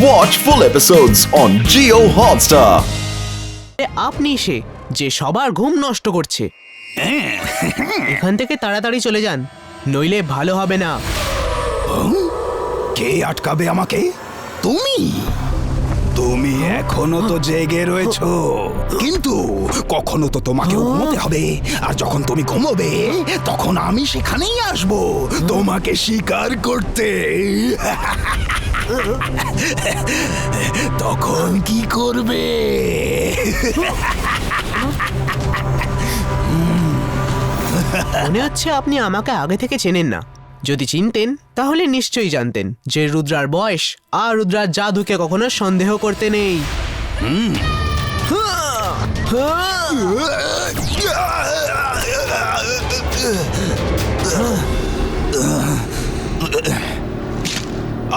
Watch full episodes on Jio Hotstar. আপনি সে যে সবার ঘুম নষ্ট করছে। এখান থেকে তাড়াতাড়ি চলে যান, নইলে ভালো হবে না। কে আটকাবে আমাকে? তুমি তুমি এখনো তো জেগে রয়েছো, কিন্তু কখনো তো তোমাকে ঘুমোতে হবে। আর যখন তুমি ঘুমোবে তখন আমি সেখানেই আসবো তোমাকে শিকার করতে। তখন কি করবে? মনে হচ্ছে আপনি আমাকে আগে থেকে চেনেন না। যদি চিনতেন তাহলে নিশ্চয়ই জানতেন যে রুদ্রার বয়স আর রুদ্রার জাদুকে কখনো সন্দেহ করতে নেই।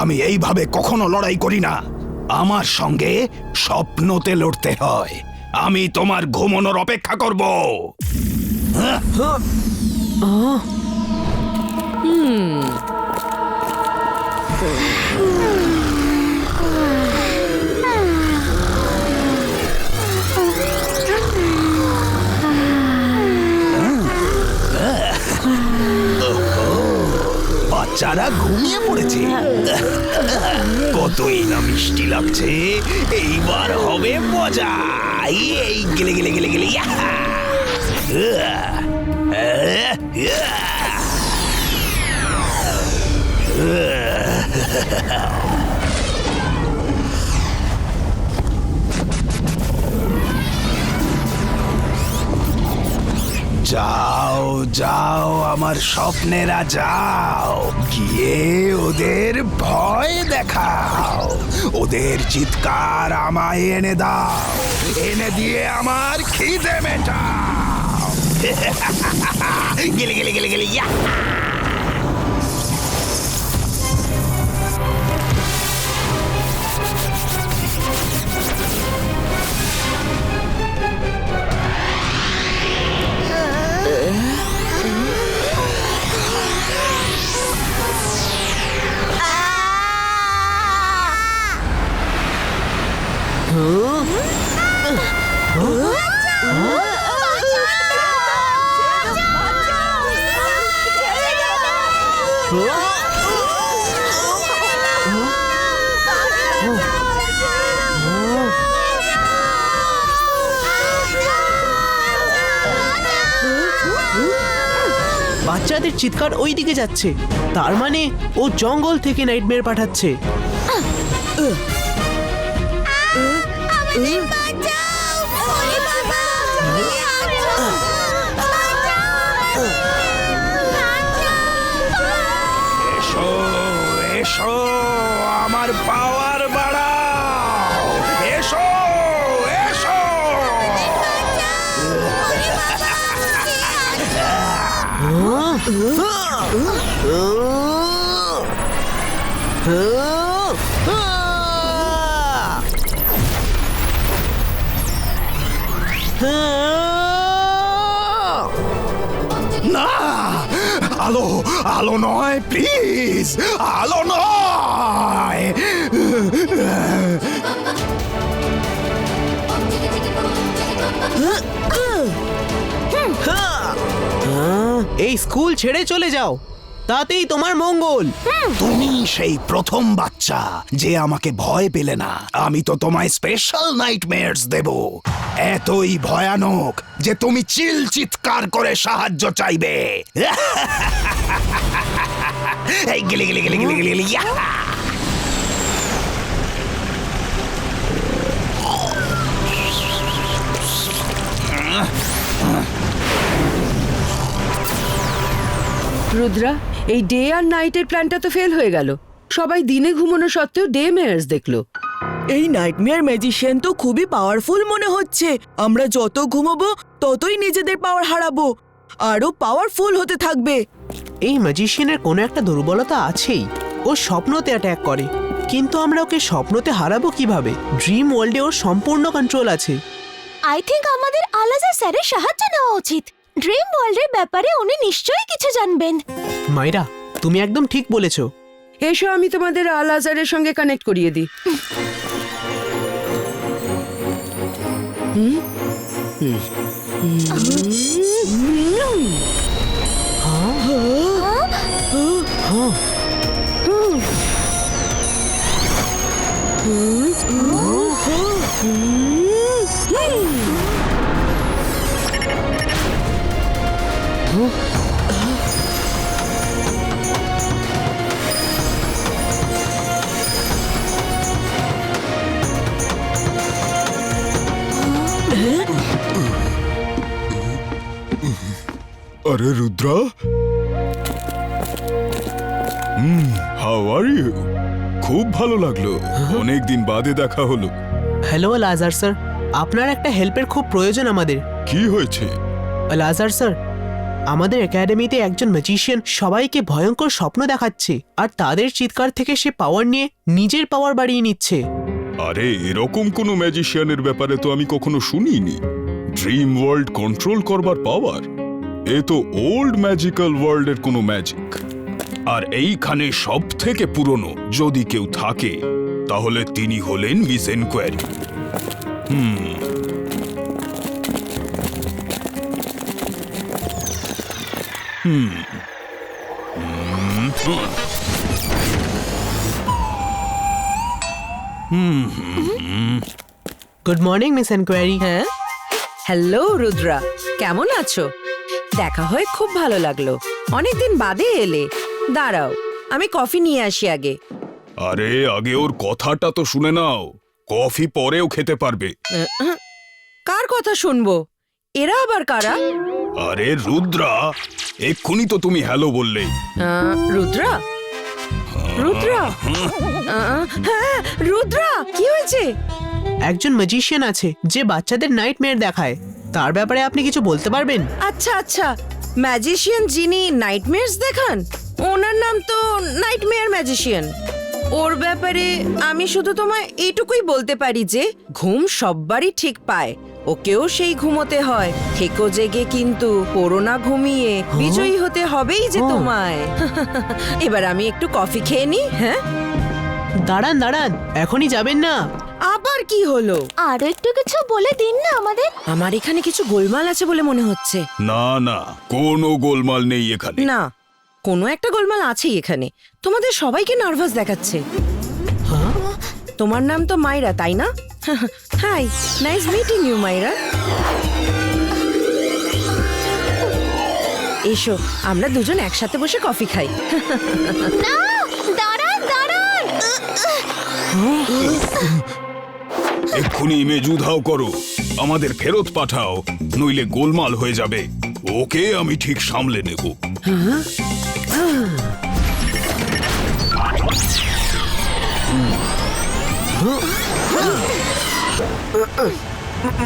আমি এইভাবে কখনো লড়াই করি না। আমার সঙ্গে স্বপ্নতে লড়তে হয়। আমি তোমার ঘুমানোর অপেক্ষা করব। বাচ্চারা ঘুমিয়ে পড়েছে। কতই না মিষ্টি লাগছে। এইবার হবে মজা। এই গেলে গেলে গেলে গেলে ইয়াহা! যাও যাও আমার স্বপ্নেরা, যাও গিয়ে ওদের ভয় দেখাও। ওদের চিৎকার আমায় এনে দাও, এনে দিয়ে আমার খিদে মেটাও। গেলে গেলে গেলে গেলে ইয়া! বাচ্চাদের চিৎকার ওই দিকে যাচ্ছে, তার মানে ও জঙ্গল থেকে নাইটমেয়ার পাঠাচ্ছে। এসো এসো, আমার পাওয়ার বাড়াও। এসো এসো। না, আলো আলো নয়, প্লিজ, আলো নয়। এই স্কুল ছেড়ে চলে যাও, তাতেই তোমার মঙ্গল। তুমি সেই প্রথম বাচ্চা যে আমাকে ভয় পেলে না। আমি তো তোমায় স্পেশাল নাইটমেয়ারস দেব, এতই ভয়ানক যে তুমি চিৎকার করে সাহায্য চাইবে। এই গেলে গেলে গেলে গেলে গেলে ইয়া! রুদ্রা, এই ডে আর নাইটের প্ল্যানটা তো ফেল হয়ে গেল। সবাই দিনে ঘুমানো সত্ত্বেও ডে মেয়ার্স দেখলো। এই নাইটমেয়ার ম্যাজিশিয়ান তো খুবই পাওয়ারফুল মনে হচ্ছে। আমরা যত ঘুমাবো ততই নিজেদের পাওয়ার হারাবো, আরো পাওয়ারফুল হতে থাকবে। এই ম্যাজিশিয়ানের কোনো একটা দুর্বলতা আছেই, ও স্বপ্নতে অ্যাটাক করে। কিন্তু আমরা ওকে স্বপ্নতে হারাবো কিভাবে? ড্রিম ওয়ার্ল্ডে ওর সম্পূর্ণ কন্ট্রোল আছে। আই থিংক আমাদের আলাজা স্যারের সাহায্য নেওয়া উচিত। ড্রিম ওয়ার্ল্ডের ব্যাপারে উনি নিশ্চয়ই কিছু জানবেন। মাইরা, তুমি একদম ঠিক বলেছো। এসো আমি তোমাদের আল আজারের সঙ্গে কানেক্ট করিয়ে দিই। আরে রুদ্রা, হাউ আর ইউ? খুব ভালো লাগলো, অনেকদিন বাদে দেখা হলো। হ্যালো লাজার স্যার, আপনার একটা হেল্পের খুব প্রয়োজন আমাদের। কি হয়েছে? লাজার স্যার, আমাদের একাডেমিতে একজন ম্যাজিশিয়ান সবাইকে ভয়ঙ্কর স্বপ্ন দেখাচ্ছে, আর তাদের চিৎকার থেকে সে পাওয়ার নিয়ে নিজের পাওয়ার বাড়িয়ে নিচ্ছে। আরে এরকম কোনো ম্যাজিশিয়ানের ব্যাপারে তো আমি কখনো শুনিনি। ড্রিম ওয়ার্ল্ড কন্ট্রোল করবার পাওয়ার, এ তো ওল্ড ম্যাজিক্যাল ওয়ার্ল্ডের কোনো ম্যাজিক। আর এইখানে সব থেকে পুরনো যদি কেউ থাকে তাহলে তিনি হলেন miss enquiry. Good morning miss enquiry. হ্যাঁ, হ্যালো রুদ্রা, কেমন আছো? দেখা হয়ে খুব ভালো লাগলো, অনেকদিন বাদে এলে। দাঁড়াও, আমি কফি নিয়ে আসি আগে। আরে আগে ওর কথাটা তো শুনে নাও, কফি পরেও খেতে পারবে। কার কথা শুনবো? এরা আবার কারা? আরে রুদ্রা, এক্ষুনি তো তুমি হ্যালো বললে। রুদ্রা? রুদ্রা? হ্যাঁ রুদ্রা, কি হয়েছে? একজন ম্যাজিশিয়ান আছে যে বাচ্চাদের নাইটমেয়ার দেখায়, তার ব্যাপারে আপনি কিছু বলতে পারবেন? আচ্ছা আচ্ছা, ম্যাজিশিয়ান যিনি নাইটমেয়ার্স দেখান, ওনার নাম তো নাইটমেয়ার ম্যাজিশিয়ান। ওর ব্যাপারে আমি শুধু তোমায় এইটুকুই বলতে পারি যে ঘুম সববারই ঠিক পায়, ওকেও সেই ঘুমোতে হয়। থেকো জেগে, কিন্তু করোনা ঘুমিয়ে বিজয়ী হতে হবেই যে তোমায়। এবার আমি একটু কফি খেয়ে নিই। হ্যাঁ দাঁড়ান দাঁড়ান, এখনই যাবেন না। আবার কি হলো? আরো একটু কিছু বলে দিন না আমাদের। আমার এখানে কিছু গোলমাল আছে বলে মনে হচ্ছে। না না, কোনো গোলমাল নেই এখানে। না, কোনো একটা গোলমাল আছেই এখানে। তোমাদের সবাইকে নার্ভাস দেখাচ্ছে। তোমার নাম তো মাইরা, তাই না? হাই, নাইস মিটিং ইউ মাইরা। এসো, আমরা দুজন একসাথে বসে কফি খাই। না, দাঁড়ান দাঁড়ান। এক্ষুনি ইমেজ উধাও করো, আমাদের ফেরত পাঠাও, নইলে গোলমাল হয়ে যাবে। ওকে আমি ঠিক সামলে নেব।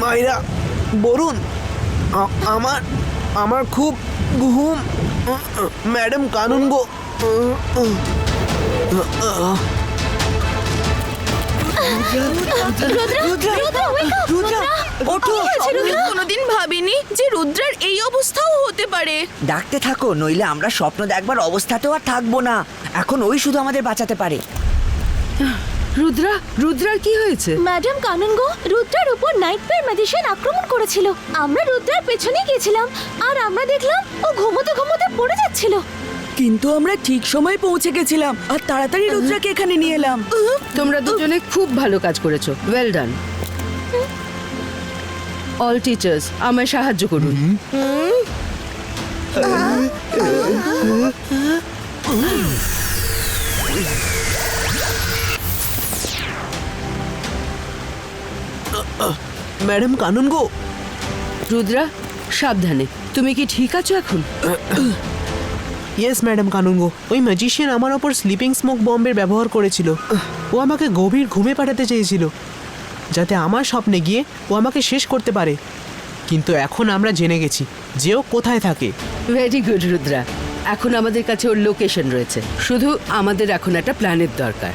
মাইরা, বলুন। আমার আমার খুব ঘুম। ম্যাডাম কানুন গো। কোনোদিন ভাবিনি যে রুদ্রার এই অবস্থাও হতে পারে। ডাকতে থাকো, নইলে আমরা স্বপ্ন দেখবার অবস্থাতেও আর থাকবো না। এখন ওই শুধু আমাদের বাঁচাতে পারে। রুদ্রা, রুদ্রার কি হয়েছে? ম্যাডাম কানুনগো, রুদ্রার উপর নাইটমেয়ার ম্যাজিশিয়ান আক্রমণ করেছিল। আমরা রুদ্রার পেছনে গেছিলাম, আর আমরা দেখলাম ও ঘুমোতে ঘুমোতে পড়ে যাচ্ছিল। কিন্তু আমরা ঠিক সময় পৌঁছে গেছিলাম আর তাড়াতাড়ি রুদ্রাকে এখানে নিয়ে এলাম। তোমরা দুজনে খুব ভালো কাজ করেছো, ওয়েল ডান। অল টিচার্স আমায় সাহায্য করুন। ম্যাডাম কানুন গো। রুদ্রা, সাবধানে। তুমি কি ঠিক আছো এখন? ইয়েস ম্যাডাম কানুনগো, ওই ম্যাজিশিয়ান আমার ওপর স্লিপিং স্মোক বম্বের ব্যবহার করেছিল। ও আমাকে গভীর ঘুমে পাঠাতে চেয়েছিল, যাতে আমার স্বপ্নে গিয়ে ও আমাকে শেষ করতে পারে। কিন্তু এখন আমরা জেনে গেছি যে ও কোথায় থাকে। ভেরি গুড রুদ্রা, এখন আমাদের কাছে ওর লোকেশন রয়েছে। শুধু আমাদের এখন একটা প্ল্যানের দরকার।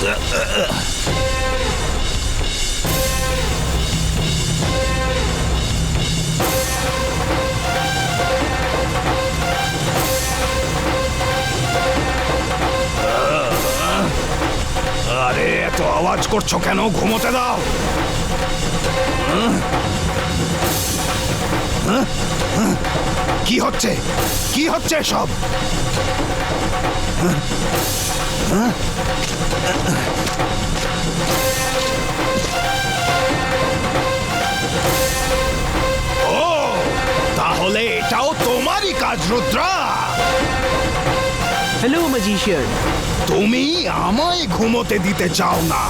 আরে এত আওয়াজ করছো কেন? ঘুমোতে দাও। কি হচ্ছে? কি হচ্ছে সব? ও তাহলে এটাও তোমারই কাজ, রুদ্রা। Hello magician. তুমি আমায় ঘুমোতে দিতে চাও না,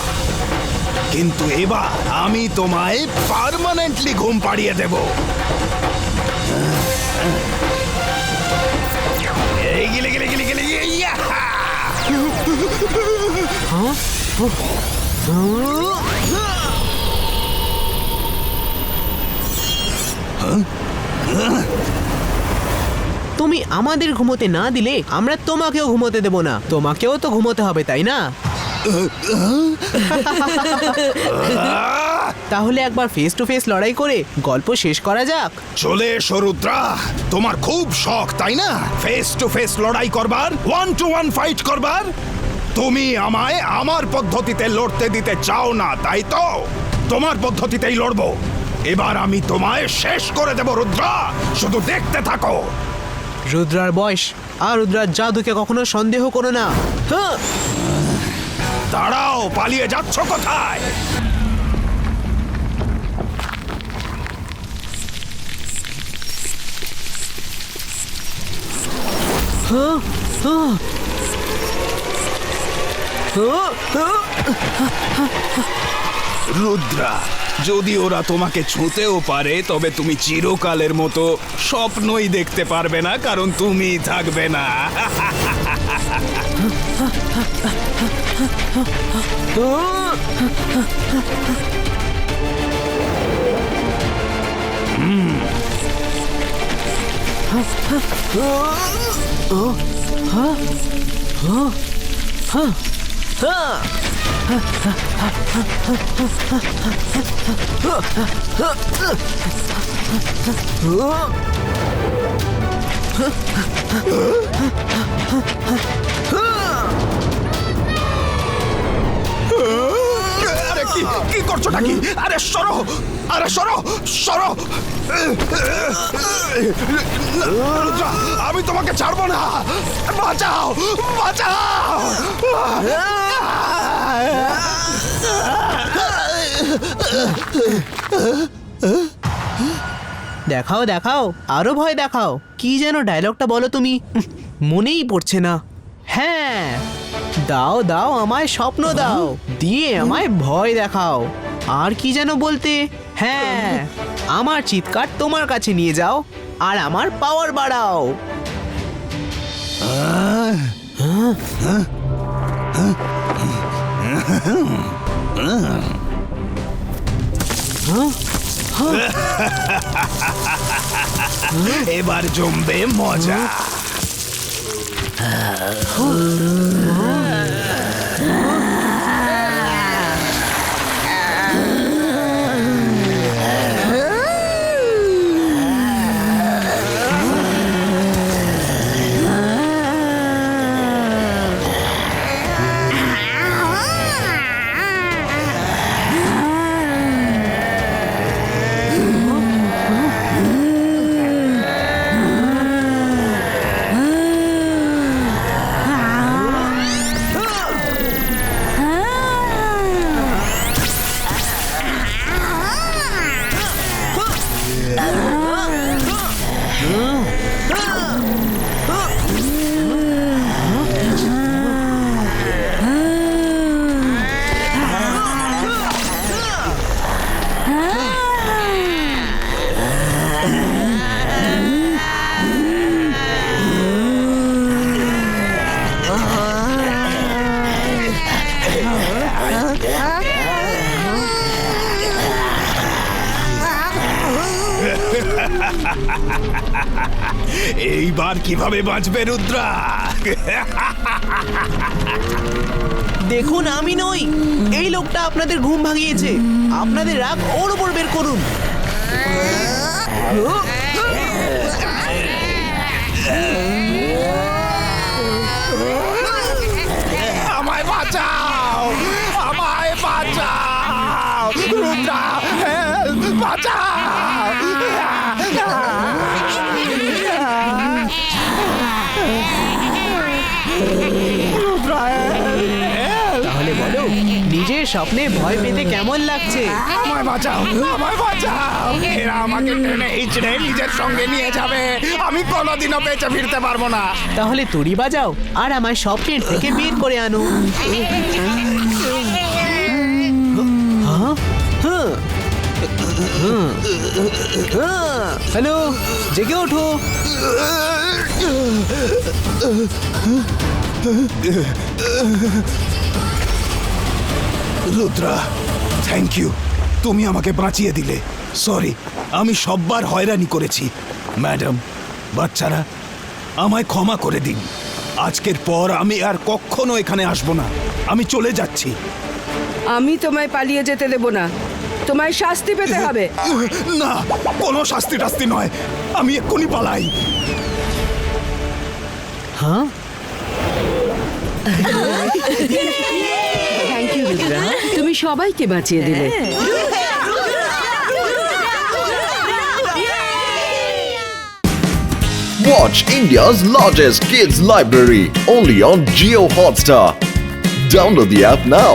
কিন্তু এবার আমি তোমায় পার্মানেন্টলি ঘুম পাড়িয়ে দেব। এই গিলে গিলে গিলে গিলে ইয়া! তুমি আমাদের ঘুমোতে না দিলে আমরা তোমাকেও ঘুমোতে দেব না। তোমাকেও তো ঘুমোতে হবে, তাই না? তাহলে একবার ফেস টু ফেস লড়াই করে গল্প শেষ করা যাক। চলে এসো রুদ্রা, তোমার খুব শখ তাই না ফেস টু ফেস লড়াই করবার, 1 to 1 ফাইট করবার। তুমি আমায় আমার পদ্ধতিতে লড়তে দিতে চাও না, তাই তো? তোমার পদ্ধতিতেই লড়বো। এবার আমি তোমায় শেষ করে দেব রুদ্রা, শুধু দেখতে থাকো। রুদ্রার বয়স আর রুদ্রার জাদুকে কখনো সন্দেহ করো না। হ্যাঁ, দাঁড়াও, পালিয়ে যাচ্ছ কোথায়? হ্যাঁ, হ্যাঁ। হ্যাঁ, হ্যাঁ। রুদ্রা, যদি ওরা তোমাকে ছুঁতেও পারে তবে তুমি চিরকালের মতো স্বপ্নই দেখতে পারবে না, কারণ তুমি থাকবে না। আরে কি কি করছো নাকি? আরে সরো, আরে সরো, সরো। রুদ্রা, আমি তোমাকে ছাড়বো না। বাঁচাও, বাঁচাও। দেখাও দেখাও, আরো ভয় দেখাও। কি যেন ডায়লগটা বলো তুমি? মনেই পড়ছে না। হ্যাঁ, দাও দাও আমায় স্বপ্ন দাও, দিয়ে আমায় ভয় দেখাও। আর কি যেন বলতে? হ্যাঁ, আমার চিৎকার তোমার কাছে নিয়ে যাও আর আমার পাওয়ার বাড়াও। এবার জমবে মজা। এইবার কিভাবে বাঁচবে রুদ্রা? দেখুন আমি নই, এই লোকটা আপনাদের ঘুম ভাঙিয়েছে। আপনাদের রাগ ওর উপর বের করুন। আমায় বাঁচাও, আমায় বাঁচাও, রুদ্রা, হেল্প, বাঁচাও। তাহলে বলো, নিজের স্বপ্নে ভয় পেতে কেমন লাগছে? আমায় বাঁচাও, আমায় বাঁচাও। এরা আমাকে টেনে হিচড়ে নিজের সঙ্গে নিয়ে যাবে, আমি কোনোদিনও বেঁচে ফিরতে পারবো না। তাহলে তুড়ি বাজাও আর আমায় স্বপ্নের থেকে বের করে আনো। হ্যালো, জেগে ওঠো। রুদ্রা, থ্যাংক ইউ, তুমি আমাকে বাঁচিয়ে দিলে। সরি, আমি সববার হয়রানি করেছি। ম্যাডাম, বাচ্চারা, আমায় ক্ষমা করে দিন। আজকের পর আমি আর কখনো এখানে আসবো না। আমি চলে যাচ্ছি। আমি তোমায় পালিয়ে যেতে দেব না, তোমায় শাস্তি পেতে হবে। না, কোনো শাস্তি টাস্তি নয়, আমি এক্ষুনি পালাই। হ্যাঁ, থ্যাংক ইউ রুদ্রা, তুমি সবাইকে বাঁচিয়ে দিলে। Watch India's largest kids library only on Geo Hotstar. Download the app now.